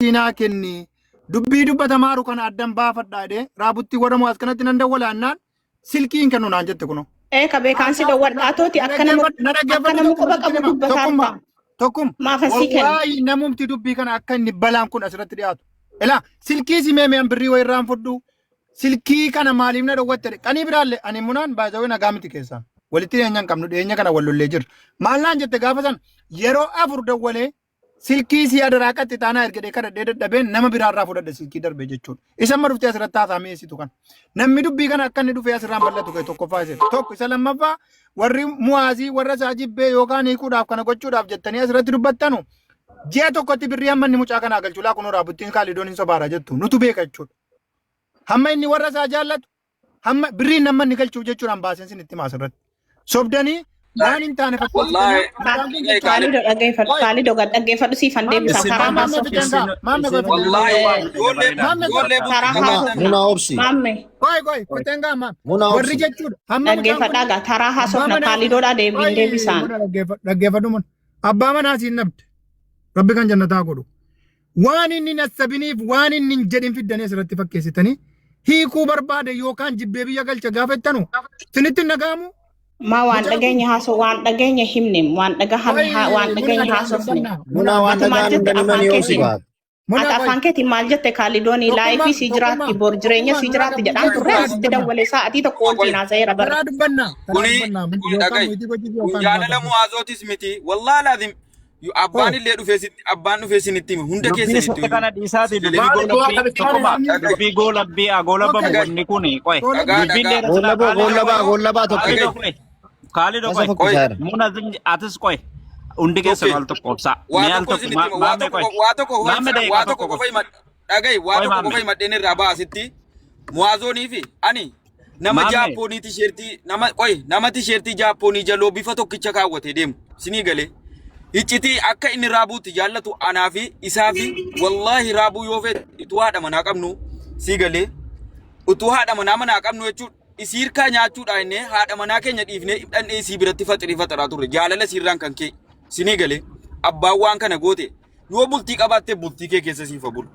Ina kenni dubbii dubbatamaru kana addan baafadhaade raabutti waramu as kanatti nan dawwalaannaan silkiin kennu naan jette kuno. Kabe kansi dawwadhaatooti akkana quba qabu dubbataa tokkum wallahi namumti dubbii kana akka inni balaan kun asirratti dhiyaatu. Ela silkii si meemeen birrii wayirraan fudhu silkii kana maaliif na dawwatte qanii biraalle ani munaan baay'ee nagaa miti keessaan walitti dhiyeenyaan qabnu dhiyeenya kana wallollee jirra. Maal naan jette gaafa san yeroo afur dawwalee silkii si adaraaqatti taanaa ergedee kana dadhabeen nama biraarraa fudhadhe silkii darbe jechuudha. Isa amma dhuftee asirratti haasaamee isitu kan. Namni dubbii kana akka inni dhufee asirraan bal'atu kee tokkoffaa isa. Tokko isa lammaffaa warri muwaazii warra isaa jibbee yookaan hiikuudhaaf kana gochuudhaaf jettanii asirratti dubbattanu ji'a tokkotti birrii hamma inni mucaa kanaa galchuu laa kunoo raabuttiin kaalidoon hin sobaara jettu nutu beeka jechuudha. Hamma inni warra isaa jaallatu hamma birriin hamma inni galchuu jechuudhaan baaseen sin itti maasirratti. Sobdanii waan hin taane wallahi kaalido dhaggeeffadhu siifan deebisa karaa warri jechuudha dhaggeeffadhaa karaa haasofna kaalidoodhaa deebisaan dhaggeeffadhu mun abbaa manaa siin nabde rabbi kan jannataa godhu waan inni nassabiniif waan inni hin jedhin fiddanii asirratti fakkeessitanii hiikuu barbaade yookaan jibbee biyya galcha gaafattanu sinitti nagaamu. Ma waan dhageenya haasoo waan dhageenya himne waan dhageenya haasofne muna waan dhagaan mani yoosibaat ata afaan keetiin maal jette kaalidoonii laayifii si jiraatti bor jireenya si jiraatti jedhaan turre asitti dawwalee sa'aatii tokko wajjin haasa'eera bara jaalala mu'aazootis miti wallaahi laazim abbaan illee dhufee sinitti hunda keessanitti kana dhiisaati dubbii goolabbii wanni kuni qoy goolabaa tokko Kaalido qoy muna atis qoy undi keessa wal tokko obsa waa tokko qofa himadheen irraa baasitti mu'aazoonii fi ani nama jaappoonii nama tisheertii jaappoonii jaloo bifa tokkicha kaawwate deemu sinii galee iccitii akka inni raabuutti jaallatu anaa fi isaa fi wallahi raabuu yoo fedhe utuu haadha manaa qabnu sii galee utuu haadha manaa qabnu jechuudha. Isirkaa nyaachuudha inni haadha manaa keenya dhiifnee dhandhee isii biratti faxaraa turre jaalala sirraan kan kee sinii galee abbaan waan kana goote yoo bultii qabaattee bultii kee keessa siifa bulu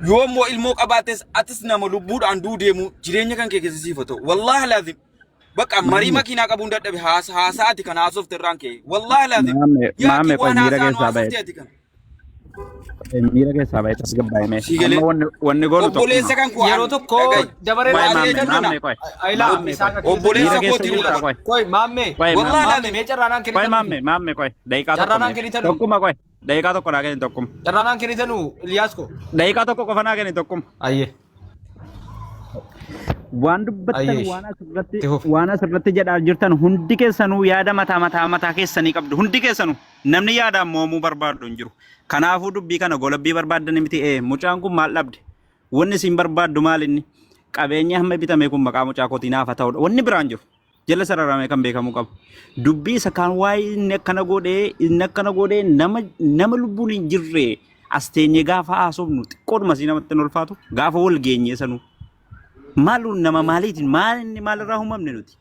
yoo immoo ilmoo qabaattes atis nama lubbuudhaan duu deemu jireenya kan kee keessa siifa ta'u wallaahi laazim bakka marii makiinaa qabuun dadhabe haasaati kan haasofte irraan kee wallaahi laazim maame qoy miira keessaa bahe miira keessaa bahe tas gabbaa'ime wanni goonu tokko obboleessa kan ku yeroo tokko dabaree obboleessa kootii qoy maamme wallaahi mee carraanaan kennitan maamme qoy daqiiqaa tokkuma qoy daqiiqaa tokko naa kenni tokkuma carraanaan kennitanu Iliyaas ko daqiiqaa tokko qofa naa kenni tokkuma ayyee waan dubbattan waan asirratti jedhaa jirtan hundi keessanuu yaada mataa keessanii qabdu hundi keessanuu namni yaadaan moomuu barbaadu hin jiru. Kanaafuu dubbii kana golabbii barbaaddan miti mucaan kun maal dhabde wanni isin barbaaddu maal inni qabeenya hamma bitame kun maqaa mucaa kootii naaf ta'udha wanni biraan jiru jala sararamee kan beekamu qabu dubbii isa kaan waa'ee inni akkana godhee nama lubbuun hin jirre as teenye gaafa haasofnu xiqqoodhuma si namatti hin ulfaatu gaafa wal geenye sanuu maaluun nama maaliitiin maalirraa uumamne nuti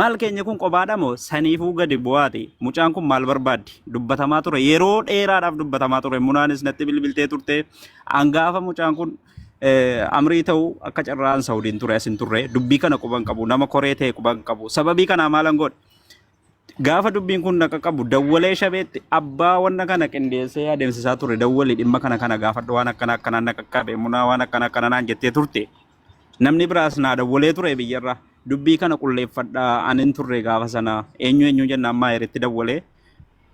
maal keenya kun qobaadha moo saniifuu gadi bu'aate mucaan kun maal barbaaddi dubbatamaa ture yeroo dheeraadhaaf dubbatamaa ture munaanis natti bilbiltee turte angaafa mucaan kun amrii ta'uu akka carraan saudiin ture asin turre dubbii kana quban qabu nama koree ta'e quban qabu sababii kanaa maalan godhe gaafa dubbiin kun naqa qabu dawwalee shabeetti abbaa wanna kana qindeessee adeemsisaa ture dawwalee dhimma kana gaafadhu waan akkana naqa qabe munaa waan akkana naan jettee turte namni biraas naa dawwalee ture biyyarraa dubbii kana qulleeffadhaa anin turre gaafa sana eenyu jennaan maa irratti dawwalee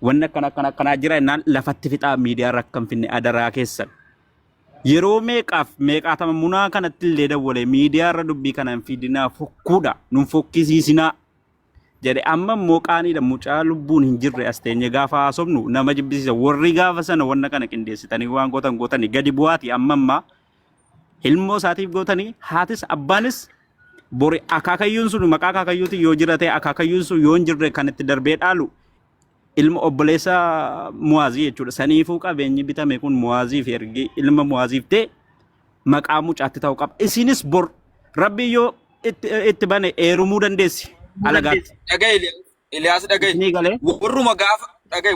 wanni akkana jira innaan lafatti fixaa miidiyaa rakkan finne adaraa keessan yeroo meeqaatama munaa kanatti illee dawwalee miidiyaa irra dubbii kana hin fidinaa fokkuudha nun fokkisiisinaa jedhe amma immoo qaaniidha mucaa lubbuun hin jirre as teenye gaafa haasofnu nama jibbisiisa warri gaafa sana wanna kana qindeessitanii waan gootanii gadi bu'aati amma ilmoo isaatiif gootanii haatis abbaanis bori akaakayyuun sun maqaa akaakayyuuti yoo jirate akaakayyuun sun yoo hin jirre kan itti darbee dhaalu ilma obboleessa muwaazii jechuudha saniifuu qabeenyi bitame kun muwaaziif ergi ilma muwaaziif ta'e maqaa mucaatti ta'uu qaba isinis bor rabbi yoo itti bane eerumuu dandeessi alagaatti Iliyaas dhagaye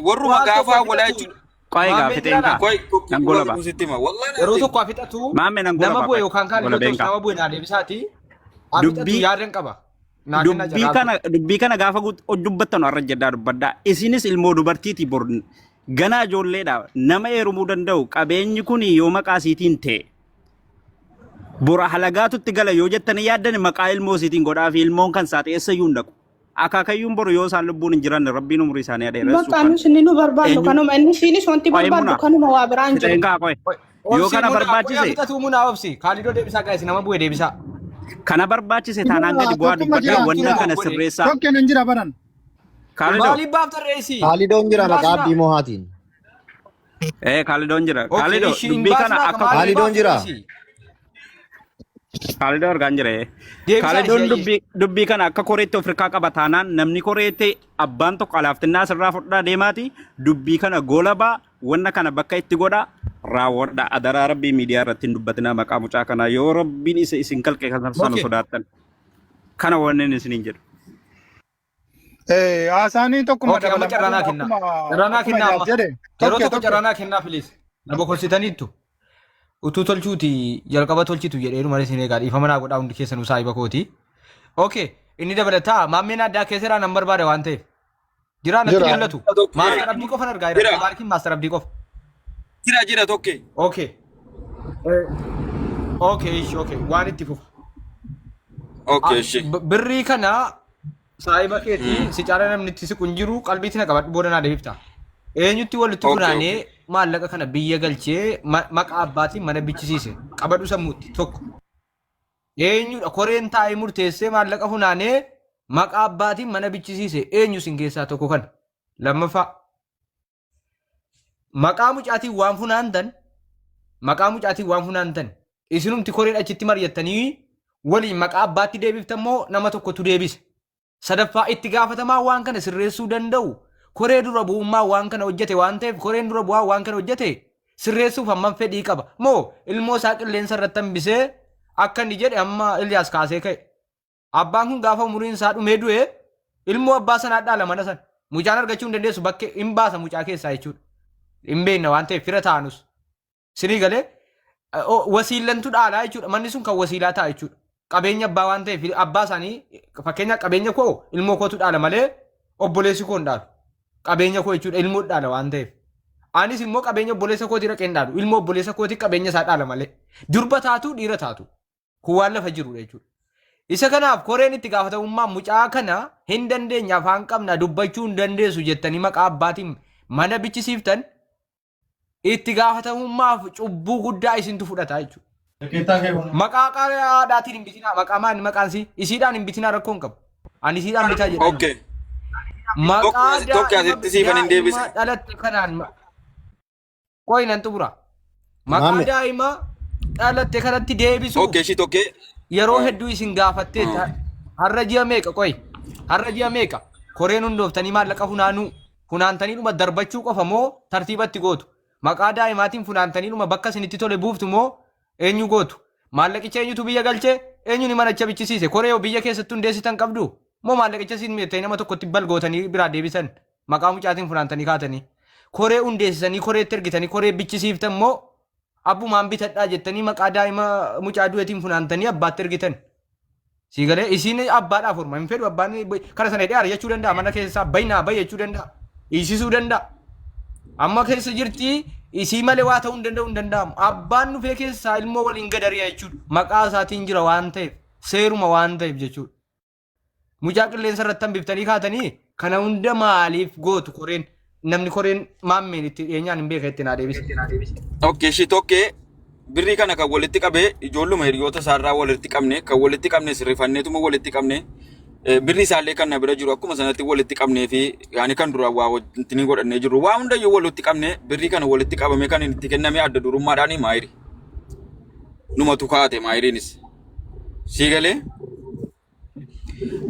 warruma gaafa walaa jechuudha Qoy gaafeteen ka. Qoy Nan gola ba. kusitti ma wallahi Yeroo tokko afixatu Maame nan gola nama ba. bu'e yookaan kaan Gola ilmoo beenka. nama bu'e naa deebisaati. Afixatu yaadan qaba. Dubbii kana gaafa dubbattan har'a jedhaa dubbaddaa. Isinis ilmoo dubartiiti bor ganaa ijoolleedha. Nama heerumuu danda'u qabeenyi kun yoo maqaa isiitiin ta'e. Bora halagaatutti gala yoo jettan yaaddan maqaa ilmoo isiitiin godhaa fi ilmoon kan isaa eessayyuu hin dhaqu. Akaakayyuun boru yoo isaan lubbuun hin jiran rabbiin umurii isaanii adeeressu. Bakka nus ni nu barbaadu kanuma inni siinis wanti barbaadu kanuma waa biraan jiru. Siteenkaa qoy. Yoo kana barbaachise. Afixatu munaa obsi. Kaalidoo deebisaa gaa'is nama bu'e deebisaa. Kana barbaachise taanaan gadi bu'aa dubbaddaa wanta kana sirreessaa. Tokkeen hin jira baran. Kaalidoo. Maaliif baaftan reesii? Kaalidoon jira maqaa abdii moohaatiin. Kaalidoon jira. Kaalidoo dubbii kana akka Kaalidoon jira. Kaalidoo argaan jira. Kaalidoon dubbii kana akka koreetti Afrikaa qaba taanaan namni koreetti abbaan tokko alaaftinnaa sirraa fudhaa deemaati dubbii kana golabaa wanna kana bakka itti godha raawwadha adaraa rabbii miidiyaa irratti hin dubbatinaa maqaa mucaa kana yoo rabbiin isa isin kalqee kan sana sodaattan kana wanneen isiniin jedhu. Haasaanii tokkuma Amma carraanaa kennaa. Carraanaa kennaa amma. Yeroo tokko carraanaa kennaa filiis. Na boqolsitaniittu. Utuu tolchuuti jalqaba tolchitu jedhee malee isin eegaa dhiifama naa godhaa hundi keessanuu saahiba kooti. Okay, inni dabalataa maammeen addaa keessaa nan barbaada waan ta'eef. Jira natti mul'atu. Maaster abdii qofan argaa jira. Maaliif maaster abdii qofa? Jira tokke. Okay. Okay, waan itti fufa. Okay, ishi. Birrii kana saahiba keetii si caala namni itti siqu hin jiru qalbiitti na qabadhu booda naa deebifta. Eenyutti walitti funaanee maallaqa kana biyya galchee maqaa abbaatiin mana bichisiise qabadhu sammuutti tokko. Eenyudha koreen taa'ee murteessee maallaqa funaanee maqaa abbaatiin mana bichisiise eenyu sin keessaa tokko kana. Lammaffaa maqaa mucaatiin waan funaantan isinumti koreen achitti mari'attanii waliin maqaa abbaatti deebiftan moo nama tokkotu deebise. Sadaffaa itti gaafatamaa waan kana sirreessuu danda'u. Koree dura bu'ummaa waan kana hojjete waan ta'eef koreen dura bu'aa waan kana hojjete sirreessuuf hammam fedhii qaba. Moo ilmoo isaa qilleensa irratti hambisee akka inni jedhe amma Iliyaas kaasee ka'e. Abbaan kun gaafa umuriin isaa dhumee du'e ilmoo abbaa sanaa dhaala mana sana. Mucaan argachuu hin dandeessu bakkee hin baasa mucaa keessaa jechuudha. Hin beekna waan ta'eef fira taanus. Sinii galee wasiilantu dhaalaa jechuudha. Manni sun kan wasiilaa ta'a jechuudha. Qabeenya abbaa waan ta'eef abbaa isaanii fakkeenya qabeenya koo ilmoo kootu dhaala malee obboleessi koo hin dhaalu. Qabeenya koo jechuudha ilmoo dhaala waan ta'eef. Anis immoo qabeenya obboleessa kootii dhaqee hin dhaalu. Ilmoo obboleessa kootii qabeenya isaa dhaala malee. Durba taatu dhiira taatu. Kun waan lafa jirudha jechuudha. Isa kanaaf koreen itti gaafatamummaa mucaa kana hin dandeenya afaan qabna dubbachuu hin dandeessu jettanii maqaa abbaatiin mana bichisiiftan itti gaafatamummaaf cubbuu guddaa isintu fudhata jechuudha. Maqaa qaadaatiin hin bitinaa maqaa maani maqaan isiidhaan hin bitinaa rakkoo hin qabu. Ani isiidhaan bitaa jedhama. Okay. Maqaa daa'ima dhalatte kanaan qoy nan xumura. Maqaa daa'ima dhalatte kanatti deebisuuf Okay, shi tokke. yeroo hedduu isin gaafattee har'a ji'a meeqa qoy har'a ji'a meeqa koreen hundooftanii maallaqa funaantanii dhuma darbachuu qofa moo tartiibatti gootu maqaa daa'imaatiin funaantanii dhuma bakka isinitti tole buuftu moo eenyu gootu maallaqicha eenyutu biyya galchee eenyuni manacha bichisiise koree biyya keessatti hundeessitan qabdu moo maallaqicha isin meettee nama tokkotti balgootanii biraa deebisan maqaa mucaatiin funaantanii kaatanii koree hundeessisanii koreetti ergitanii koree bichisiiftan moo abbumaan bitadhaa jettanii maqaa daa'ima mucaa du'eetiin funaantanii abbaatti ergitan. Siigalee isiin abbaadhaaf horma hin fedhu abbaan kana sana hidhee ari'achuu danda'a mana keessaa baynaa bayi jechuu danda'a hiisisuu danda'a. Amma keessa jirti isii malee waa ta'uu hin danda'amu abbaan dhufee keessaa ilmoo waliin gadari'a jechuudha maqaa isaatiin jira waan ta'eef seeruma waan ta'eef jechuudha. Mucaa qilleensa irratti hambiftanii kaatanii kana hunda maaliif gootu koreen namni koreen maammeen itti dhiyeenyaan hin beeka itti naa deebise. Okay, shi tokke birrii kana kan walitti qabee ijoolluma hiriyoota isaarraa walitti qabne kan walitti qabne sirrifanneetuma walitti qabne birrii isaallee kan na bira jiru akkuma sanatti walitti qabnee fi yaani kan dura waa wajjin godhannee jiru waa hundayyuu walitti qabne birrii kana walitti qabame kan itti kenname adda durummaadhaan maayiri numatu kaate maayiriinis siigalee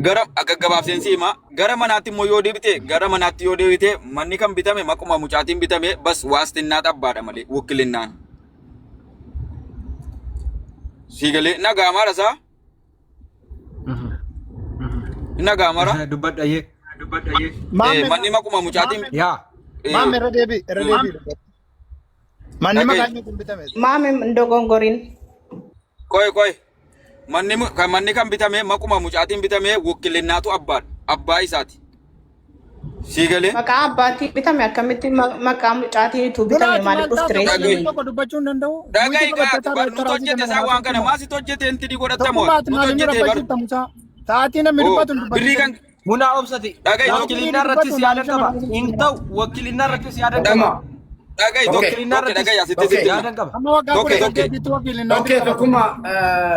gara akka gabaabseensi hima gara manaatti immoo yoo deebite manni kan bitame maquma mucaatiin bitame bas waastinnaa xabbaadha malee wukilinnaan siigalee nagaamaara isaa nagaamaara Dubbadhayyee. manni maquma mucaatiin Yaa. Maame irra deebi. Manni maqaan kun bitame. Maame ndogongorin. Koy. Manni kan bitame makuma mucaatiin bitame wakilinnaatu abbaa isaati. Sigalee. Maqaa abbaatti bitame akkamitti maqaa mucaatiitu bitame maaliif dhuftireessi? Dubbachuun danda'u. Dhagai gaatu nuti hojjete isaa waan kana maasitti hojjete inti di godhatamu. Nuti hojjete bar. Sa'aatii namni dubbatu Birrii kan Muna obsati. Dhagai Wakilinaa irrattis yaada qaba. Hin ta'u wakilinaa irrattis yaada qaba. dhagai dhagai asitti sitti Yaada qaba. amma waggaa Tokko, kudha tokko. saddeetitti wakiilina. Oke, tokkummaa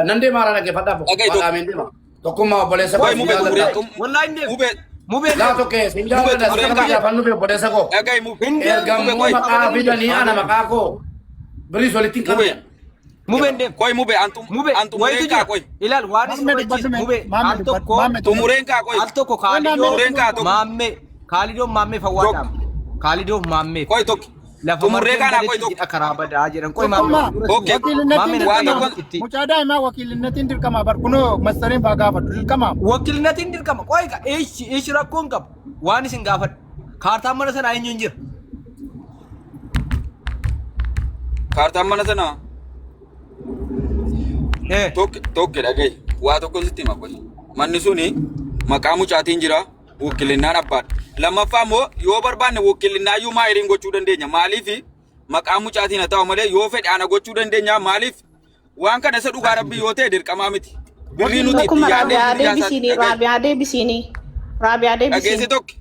nan deemaa irraa dhaggeeffadhaaf. Dhaga'i, tokko. Maqaa deema. Tokkummaa obboleessa Wai koo mube siin mube jaalladha. Wallahi hin deemu. mube Mubee Laa tokkee siin jaalladha. Mube, Sadarkaa jaafan nufi obboleessa koo. dhagai mube Ergamuu maqaa fidanii ana maqaa koo. Biriis walitti hin qabne. mubee hin deemu. koi mube antum Mubee antum wayitu murenka jira. koi Ilaal waan isin Maamme wajjin dubbatu mubee maamme al tokko dubbatu tumurenka koi al tokko kaalidoo Mureen kaa tokko. kaalidoo maammee fawwaadhaam. Kaalidoo maammee. koi tokki Lafa tumurree kana koi margee tokko jidha karaa badaa jedhan. Qoy Tokkummaa maammee. Okay. wakiilinatiin Maamme waan dirqama. tokko- itti. Mucaa daa'imaa wakiilinatiin dirqama bar kunoo masariin faa gaafadhu dirqama. Wakiilinatiin dirqama. Qoy ishi rakkoon qabu. Waan isin gaafadhu. Kaartaan mana sanaa eenyuun jira? kaartaan mana sana Eh. tokko dhagai waa tokko sitti hima koi manni suni maqaa mucaatiin jira wakiilinnaan abbaadha lammaffaa immoo yoo barbaanne wakiilinnaa iyyuu maa hiriin gochuu dandeenya maaliif maqaa mucaatiin haa ta'u malee yoo fedhe ana gochuu dandeenya maaliif waan kana isa dhugaa rabbii yoo ta'e dirqamaa miti birrii nuti itti Akkuma yaadnee Raabiyaa deebisiini. Raabiyaa dhageessi deebisiini. tokko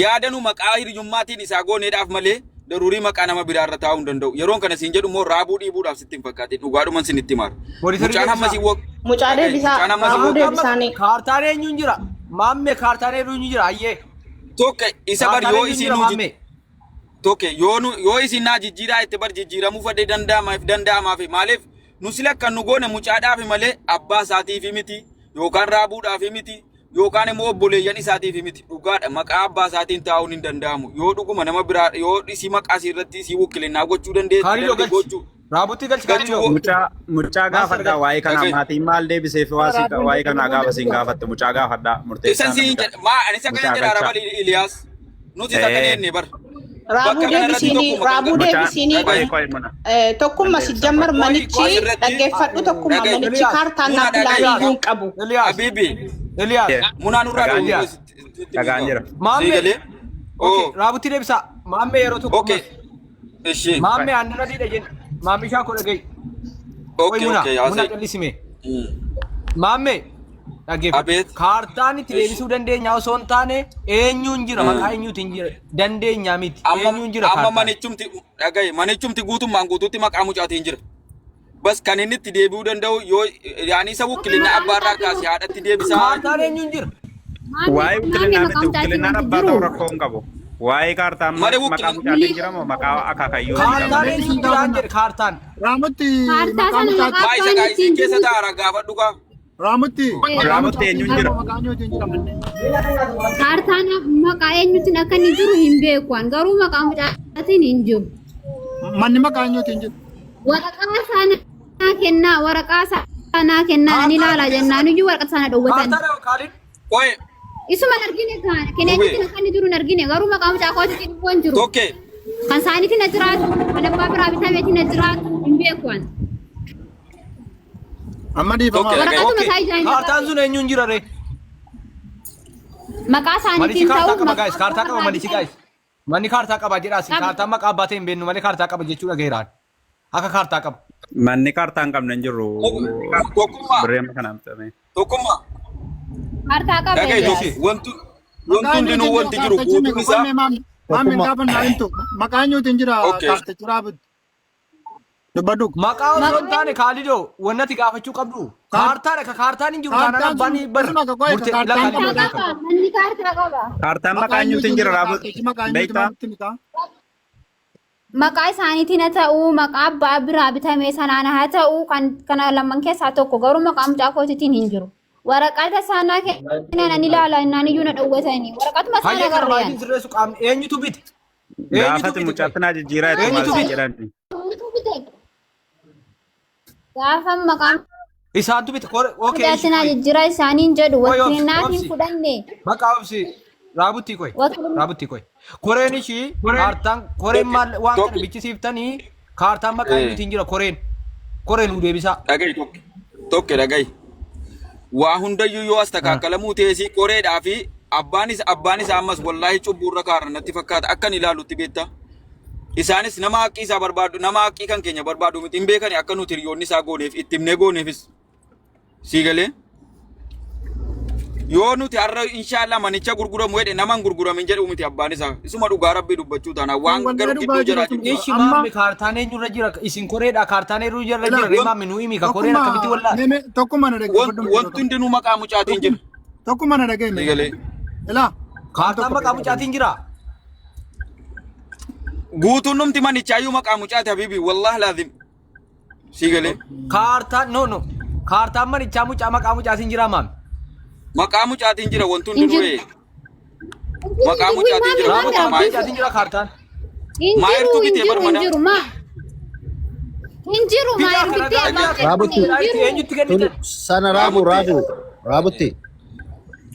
yaadanu maqaa hiriyyummaatiin isaa gooneedhaaf malee daruurii maqaa nama biraarra taa'uu hin danda'u yeroon kana siin jedhu immoo raabuu dhiibuudhaaf sitti hin fakkaatin dhugaadhuman sin itti maara mucaan hamma siin wok Mucaa deebisaa. Raabuu deebisaanii. Kaartaan eenyuun jira? Maammee kaartaan eenyuun jira? Ayyee. tokko isa bar Kaartaan yoo eenyuun isin jira nu maammee? tokko yoo isin naa jijjiiraa itti bar jijjiiramuu fedhe danda'amaaf maaliif nu sila kan nu goone mucaadhaaf malee abbaa isaatiif miti yookaan raabuudhaaf miti yookaan immoo obboleeyyan isaatiif miti dhugaadha maqaa abbaa isaatiin taa'uun hin danda'amu yoo dhuguma nama biraa yoo isii maqaa isii irratti isii wakiilinnaa gochuu Kaalidoo dandeessu galchi. Raabutti galchi Galchuu. kaalidoo. Mucaa gaafadhaa waa'ee kana Dhaga'i. maatiin maal deebiseef waa'ee kana gaafa siin gaafatte mucaa gaafadhaa murteessaa isan siin jedha maa ani isa kana jedha rabal Iliyaas nuti isa kana enne bar Raabuu deebisiini. Raabuu deebisiini. Tokkummaa si jammar manichi dhaggeeffadhu tokkummaa manichi kaartaan naaf ilaalii hin qabu. Eliyaas. Habibi Eliyaas. munaan urraa Dhagaan jira. Maammee. Oh Raabutti deebisaa. Maammee yeroo tokko. okay ishi Maammee aannan adiidha jenna. Maammee ishaa koo dhaga'i. okay okay Muna yaasai callisime. Maammee. Dhaggeeffadhu. Abeet. Kaartaan itti deebisuu dandeenya osoo hin taane eenyuun jira maqaa eenyuutiin jira dandeenyaa miti eenyuun jira amma kaartaan. manichumti dhaga'i manichumti guutummaan guutuutti maqaa mucaatiin jira bas kan inni itti deebi'uu danda'u yoo yaani isa wakiilina abbaarraa kaasee haadhatti deebisaa Kaartaan eenyuun jira? Waa'ee wakiilinnaa miti wakiilinnaan abbaa ta'uu rakkoo hin qabu. Waa'ee kaartaan Malee maqaa mucaatiin jira moo maqaa akaakayyoo hin Kaartaan qabu. eenyuun jiraan jedhe kaartaan. Raamutti Kaartaa maqaa sana mucaatiin. maqaa- maa isa kaayisii keessa taa'ara gaafadhu kaa Raamutti. Raamutti eenyuun jira? Maqaan yoo jira manneen. Kaartaan maqaa eenyuutiin akka inni jiru hin beeku garuu maqaa mucaatiin hin jiru. Manni maqaan yoo jira. Waraqaa sanaa kennaa ni ilaala jennaan iyyuu waraqaa sana dhowwatan. Kaartaan Kaalid. qoe Isuma hin argine kana keneenyitiin akka inni jiru hin argine garuu maqaa mucaa kootiitiin immoo hin jiru. tokke Kan isaaniitiin na jiraatu kan abbaa biraa bitameetiin na jiraatu hin beeku waan. Amma dhiifamaa. Tokko. Waraqaatuma isaa ijaan Kaartaan sun eenyuun jira ree? maqaa Manichi isaaniitiin kaartaa ta'uu qaba gaayis kaartaa qaba manichi gaayis. Manni kaartaa qaba jedhaas Qaba. kaartaa maqaa abbaatee hin beeknu malee kaartaa qaba jechuudha geeraan. Akka kaartaa qaba. Manni kaartaa hin qabne hin jirru. tokkummaa Birreema kanaan bitame. tokkummaa kaartaa dhaga'i qabeenya. tokki wantu hundinuu wanti jiru guutuun isaa Maammin gaafa naa hintu maqaan yoo jira Okay. kaartichi raabutti. Dubbadhu. Maqaa osoo hin taane kaalidoo wannati gaafachuu qabdu. Kaartaadha ka kaartaan hin jiru taanaan Kaartaan abbaan sun- bar. sun akka qo'e Murtee kaartaan ila Kaartaa kaalidoo qaba. beekamu. Manni kaartaa qaba. Kaartaan maqaa eenyuutiin jira raabu beektaa? Maqaa isaaniitiin haa ta'uu maqaa abbaa biraa bitame sanaan haa ta'uu kan kana lamaan keessaa tokko garuu maqaa mucaa kootiitiin hin jiru. Waraqata sanaa kennan ani ilaala innaan iyyuu na dhowwatanii waraqatuma sana Hayyee kana garreen. baay'een sirreessu qaamni eenyutu bite? Gaafati mucaatti naa jijjiiraa itti maal Eenyutu siin bite? jedhan. Gaafa maqaan Isaantu bite. Okee. mucaatti naa jijjiiraa isaaniin jedhu Oy, obsi, wakiinaatiin obsi. fudhanne. Maqaa obsi. Raabutti koy. Raabutti koy. Koreen ishii kaartaan koreen maal waan kana bichisiiftanii kaartaan maqaa inni jira koreen. Koreen nu deebisaa. Dhagai tokko dhagai. Waa hundayyuu yoo as takaakkalamu teesii koreedhaa fi abbaanis ammas wallaahi cubburra kaarra natti fakkaata akkan ilaalutti beektaa. Isaanis nama haqqii isaa barbaadu nama haqqii kan keenya barbaadu miti hin beekani akka nuti hiriyoonni isaa gooneef itti himnee gooneefis sii galee. Yoo nuti har'a inshallah manicha gurguramu hedhe nama hin gurguramin jedhu miti abbaan isaa isuma dhugaa rabbii dubbachuu taana waan garuu gidduu jiraatu. Ishi maammi kaartaan eenyurra jira isin koreedha kaartaan eenyurra jira reemaammi nu himi ka koreedha akkamitti wallaahi. Tokkuma na dhagee. Wanti hundinuu maqaa mucaatiin jira. Tokkuma na dhagee. Sii galee. Ilaa. Kaartaan maqaa mucaatiin jira. Guutuun numti manichaayyuu maqaa mucaati habibi wallahi laazim. Sii galee. Kaartaan no kaartaan manichaa maqaa mucaatiin jira maammi. Maqaa mucaatiin jira wanti hundinuu maqaa mucaatiin jira. Maqaa mucaatiin jira kaartaan. Maayirtuu bitee barmana. Injiru maayirtuu bitee Raabutti. Eenyutti kennitan? Sana Raabutti.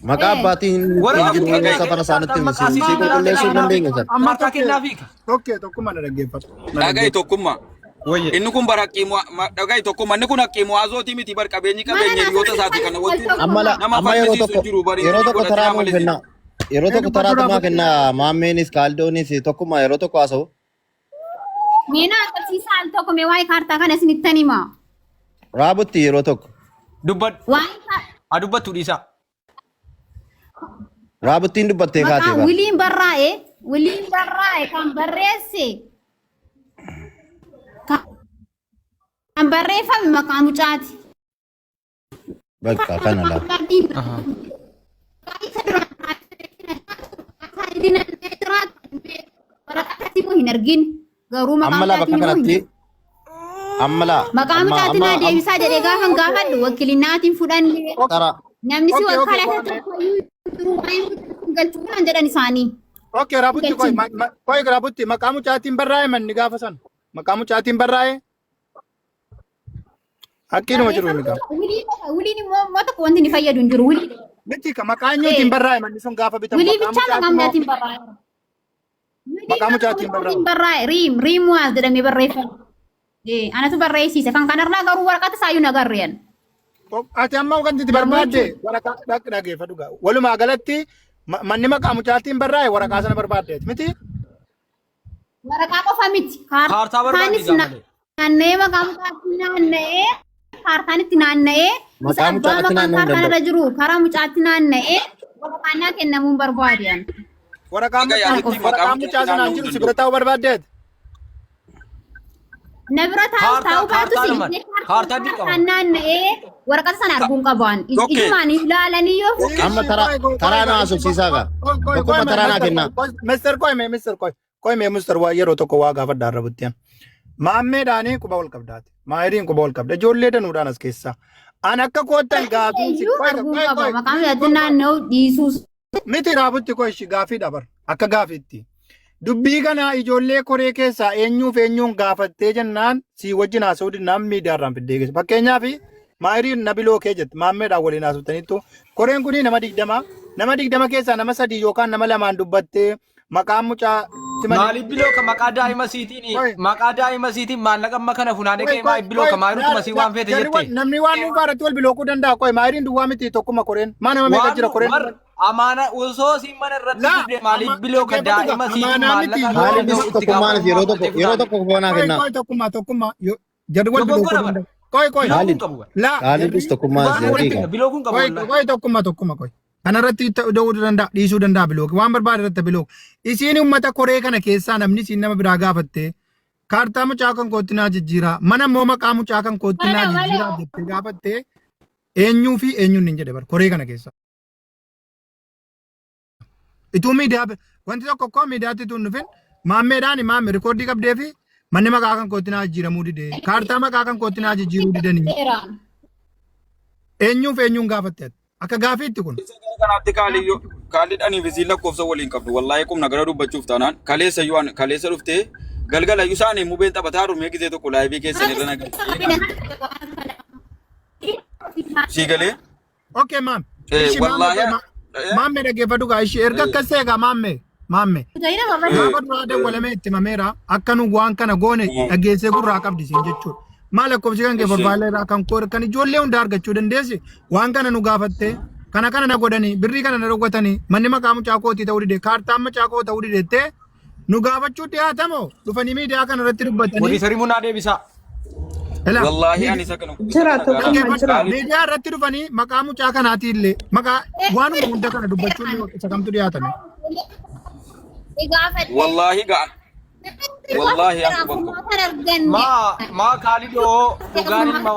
Maqaa abbaatiin injiru safara isaanitti misi qulqulleessuu dandeenya sana. Markaa kennaa fiika. Tokkuma na dhaggeeffatu. Dhagai tokkummaa. Inni kun bara haqqii dhagai tokkummaa inni kun haqqii mu'aazooti miti bar qabeenyi qabeenya hiriyoota isaati kana wanti amma yeroo tokko taraa nuuf kenna. Yeroo tokko taraa tumaa kenna maammeenis kaaldoonis tokkummaa yeroo tokko haasa'u. Mina agarsiisa al tokko mee waa'ee kaartaa kana isinittan himaa. Raabutti yeroo tokko. Dubbadhu. Haa dubbattu dhiisaa. Raabuttiin dubbattee kaatee Maqaa wiliin barraa'e kan barreesse kan barreeffame maqaa mucaati. Bakka kana laa. Hin argin garuu Amma laa bakka kanatti amma laa. maqaa mucaatiin naa deebisaa jedhee gaafan gaafadhu wakiilinnaatiin fudhanne namni si wakkaala tokko galchuu kan jedhan isaanii. Okay, Raabutti koi Raabutti maqaa mucaatiin barraa'e manni gaafa san maqaa mucaatiin barraa'e hakkiinuma jiru inni gaafa. Wiliin immoo tokko wanti ni fayyadu hin jiru wiliin. Miti ka maqaa eenyuutiin barraa'e manni sun gaafa bitamu. Wilii bichaa maqaa mucaatiin barraa'e. Maqaa mucaatiin barraa'e. Riim waas jedhamee barreeffame. Anatu barreessise kan kanarraa garuu waraqata isaayyuu nagarreen. Ati amma wanti itti barbaadde waraqaa dhageeffadhu gaa. Walumaa galatti manni maqaa mucaatiin barraa'e waraqaa sana barbaaddeeti miti? Waraqaa qofa miti. Kaartaa barbaaddi gaafate. Naanna'ee maqaa mucaatiin naanna'ee kaartaan itti naanna'ee Maqaa mucaatti naanna'uu kaartaan irra jiru karaa mucaatti naanna'ee waraqaa kennamuun barbaadan. Waraqaa mucaa sanaan jiru si bira taa'uu barbaaddeeti? Na bira taa'uu baatu kaartaan naanna'ee waraqata sana arguun qaban. Ijumaan ilaalanii yoo Amma taraa na haasofsiisaa gaa. Tokkummaa taraa naa kennaa. Mister waa yeroo tokko waa gaafadhaa irra butteen. Maammeedhaanii quba wal qabdaati. Maayiriin quba wal qabda. Ijoollee danuudhaan as keessaa. An akka koottan gaafii maqaan mucaatiin naanna'uu dhiisuus. miti Raabutti koo ishi gaafii dabar akka gaafiitti. Dubbii kana ijoollee koree keessaa eenyuun gaafattee jennaan si wajjin haasa'uu dinnaan miidiyaarraan fiddee geesse. Fakkeenyaaf maayiriin nabiloo kee jette maammeedhaan waliin haasoftanittu koreen kunii nama 20 keessaa nama 3 yookaan nama 2 dubbattee maqaan mucaa Maaliif biloo ka maqaa daa'ima siitiin maallaqa amma kana funaanee kee maaliif biloo ka maayiruutu masii waan feete jette. Namni waan dhuunfaa irratti wal bilookuu danda'a qoy maayiriin duwwaa miti tokkuma koreen maa nama meeqa jira koreen. Amaana osoo siin mana irratti dubde maaliif biloo ka daa'ima siitiin maallaqa Maaliif tokkummaan yeroo tokko kubanaa kennaa. Tokkummaa jadwal bilookuu danda'a. Qoy. Maaliifis tokkummaan biloo kun qabu. Qoy tokkuma qoy. Kanarratti ta'uu danda'a dhiisuu danda'a bilooki waan barbaade irratti bilooki. Isiin uummata koree kana keessaa namni isiin nama biraa gaafatte kaartaa mucaa kan kootti naa jijjiiraa mana immoo maqaa mucaa kan kootti naa jijjiiraa jettee gaafatte eenyuu fi eenyuun hin jedhe bar koree kana keessa. Ituu miidiyaa wanti tokko koo miidiyaatti tun dhufin maammeedhaan maamme rikoordii qabdee fi manni maqaa kan kootti naa jijjiiramuu didee kaartaa maqaa kan kootti naa jijjiiruu didanii eenyuu fi eenyuun gaafatte akka gaafiitti kun. Kanaatti kaalidhanii fi siin lakkoofsa waliin qabdu wallaahi qubna gara dubbachuuf taanaan kaleessa dhuftee galgala iyyuu isaanii mubeen taphataa rumee gisee tokko laayivii keessan irra nagaa. Sii galee? Okay, ma'am. Wallaahi maammee dhaggeeffadhu gaa ishee erga akkas ta'e gaa maammee gaafa duraa dawwalamee itti mameera akka nu waan kana goone dhageessee gurraa qabdi siin jechuudha. Maal lakkoofsi kan kee barbaadee irraa kan koor kan ijoollee hunda argachuu dandeessi waan kana nu gaafattee kana na godhanii birrii kana na dhowwatanii manni maqaa mucaa kootii ta'uu dide kaartaan mucaa koo ta'uu didettee nu gaafachuu dhiyaatamoo dhufanii miidiyaa kana irratti dubbatanii. Walii sarii munaa deebisa. Wallahi ani sakana. Miidiyaa irratti dhufanii maqaa mucaa kanaati illee maqaa waan hunda kana dubbachuun isa kamtu dhiyaatame. Wallahi ga'an. Wallahi aku bakko. Ma kalido dhugaan ilma